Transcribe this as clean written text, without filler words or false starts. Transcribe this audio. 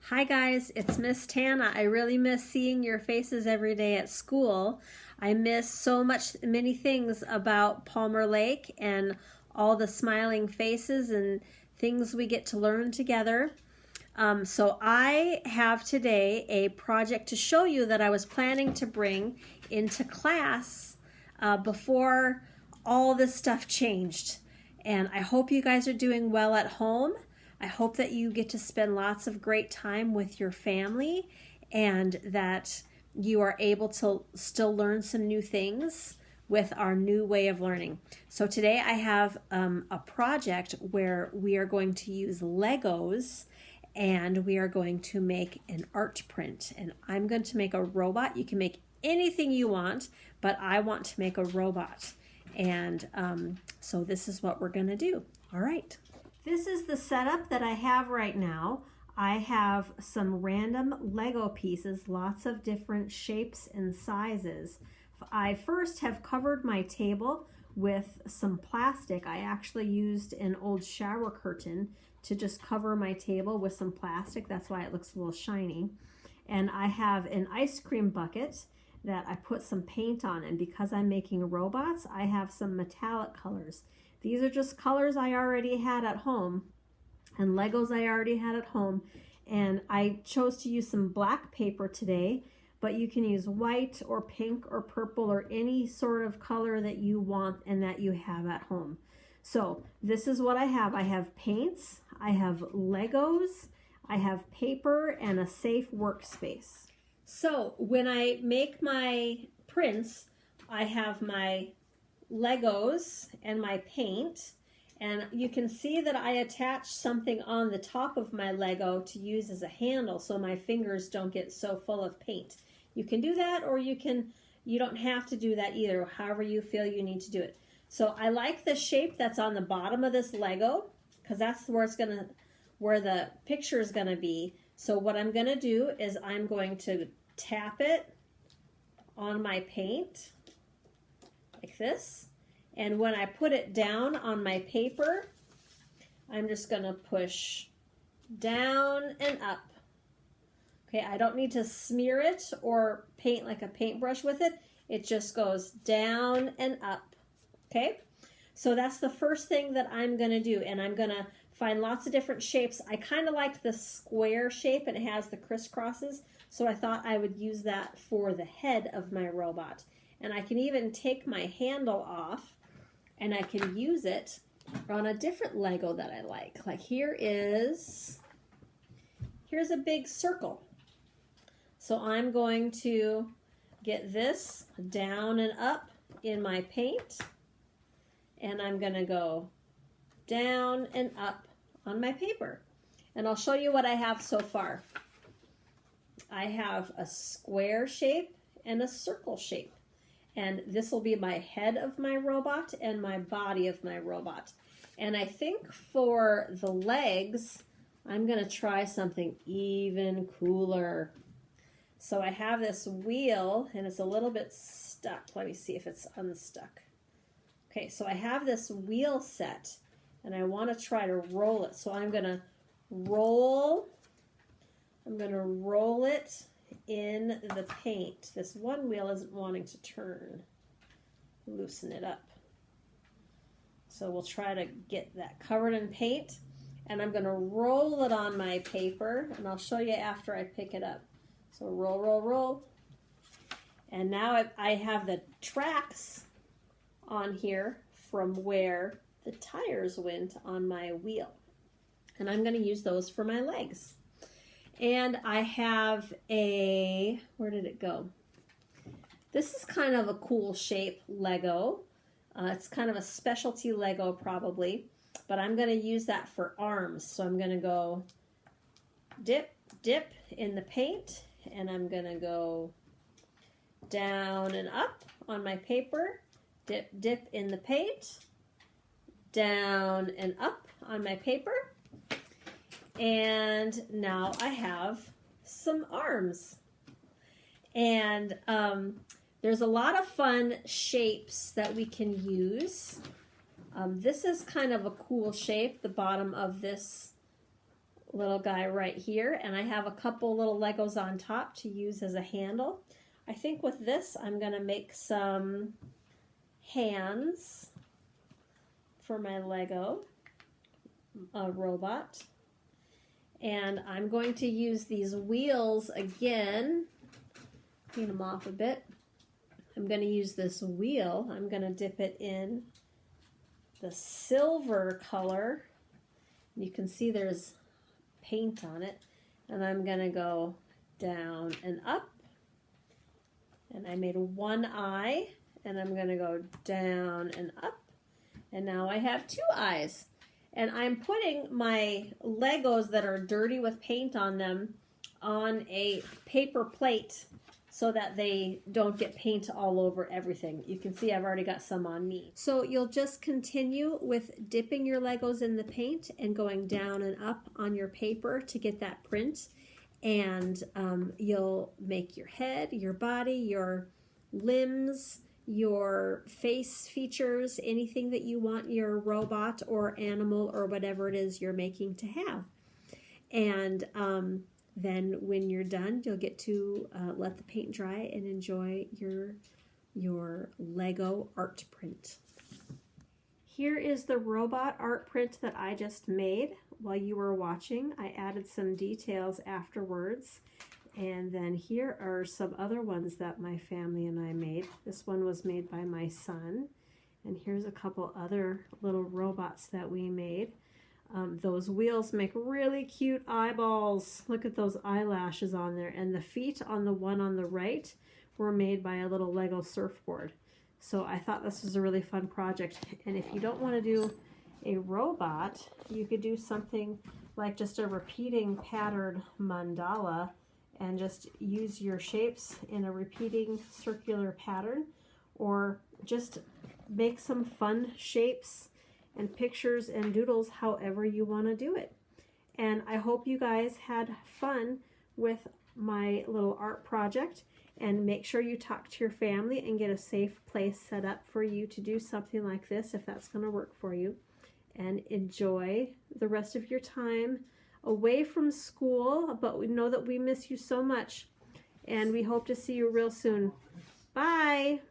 Hi guys, it's Miss Tana. I really miss seeing your faces every day at school. I miss so many things about Palmer Lake and all the smiling faces and things we get to learn together. So I have today a project to show you that I was planning to bring into class before all this stuff changed. And I hope you guys are doing well at home. I hope that you get to spend lots of great time with your family and that you are able to still learn some new things with our new way of learning. So today I have a project where we are going to use Legos and we are going to make an art print. And I'm going to make a robot. You can make anything you want, but I want to make a robot. And so this is what we're going to do. All right. This is the setup that I have right now. I have some random Lego pieces, lots of different shapes and sizes. I first have covered my table with some plastic. I actually used an old shower curtain to just cover my table with some plastic. That's why it looks a little shiny. And I have an ice cream bucket that I put some paint on, and because I'm making robots, I have some metallic colors. These are just colors I already had at home and Legos I already had at home. And I chose to use some black paper today, but you can use white or pink or purple or any sort of color that you want and that you have at home. So this is what I have. I have paints, I have Legos, I have paper, and a safe workspace. So when I make my prints, I have my Legos and my paint, and you can see that I attached something on the top of my Lego to use as a handle so my fingers don't get so full of paint. You can do that, or you don't have to do that either, however you feel you need to do it. So I like the shape that's on the bottom of this Lego because that's where the picture is gonna be. So what I'm gonna do is I'm going to tap it on my paint like this, and when I put it down on my paper, I'm just going to push down and up. Okay, I don't need to smear it or paint like a paintbrush with it. It just goes down and up. Okay, so that's the first thing that I'm going to do, and I'm going to find lots of different shapes. I kind of like the square shape, and it has the crisscrosses, so I thought I would use that for the head of my robot. And I can even take my handle off and I can use it on a different Lego that I like. Like here's a big circle. So I'm going to get this down and up in my paint, and I'm going to go down and up on my paper. And I'll show you what I have so far. I have a square shape and a circle shape. And this will be my head of my robot and my body of my robot. And I think for the legs, I'm going to try something even cooler. So I have this wheel, and it's a little bit stuck. Let me see if it's unstuck. Okay, so I have this wheel set, and I want to try to roll it. So I'm going to roll it in the paint. This one wheel isn't wanting to turn. Loosen it up. So we'll try to get that covered in paint, and I'm going to roll it on my paper, and I'll show you after I pick it up. So roll, roll, roll. And now I have the tracks on here from where the tires went on my wheel, and I'm going to use those for my legs. And I have where did it go? This is kind of a cool shape Lego. It's kind of a specialty Lego probably, but I'm going to use that for arms. So I'm going to go dip, dip in the paint, and I'm going to go down and up on my paper, dip, dip in the paint, down and up on my paper. And now I have some arms. And there's a lot of fun shapes that we can use. This is kind of a cool shape, the bottom of this little guy right here, and I have a couple little Legos on top to use as a handle. I think with this I'm going to make some hands for my Lego robot. And I'm going to use these wheels again. Clean them off a bit. I'm going to use this wheel. I'm going to dip it in the silver color. You can see there's paint on it. And I'm going to go down and up. And I made one eye. And I'm going to go down and up. And now I have two eyes. And I'm putting my Legos that are dirty with paint on them on a paper plate so that they don't get paint all over everything. You can see I've already got some on me. So you'll just continue with dipping your Legos in the paint and going down and up on your paper to get that print. And you'll make your head, your body, your limbs, your face features, anything that you want your robot or animal or whatever it is you're making to have. And then when you're done, you'll get to let the paint dry and enjoy your Lego art print. Here is the robot art print that I just made while you were watching. I added some details afterwards. And then here are some other ones that my family and I made. This one was made by my son. And here's a couple other little robots that we made. Those wheels make really cute eyeballs. Look at those eyelashes on there. And the feet on the one on the right were made by a little Lego surfboard. So I thought this was a really fun project. And if you don't want to do a robot, you could do something like just a repeating patterned mandala and just use your shapes in a repeating circular pattern, or just make some fun shapes and pictures and doodles however you want to do it. And I hope you guys had fun with my little art project, and make sure you talk to your family and get a safe place set up for you to do something like this if that's going to work for you. And enjoy the rest of your time away from school, but we know that we miss you so much, and we hope to see you real soon. Bye!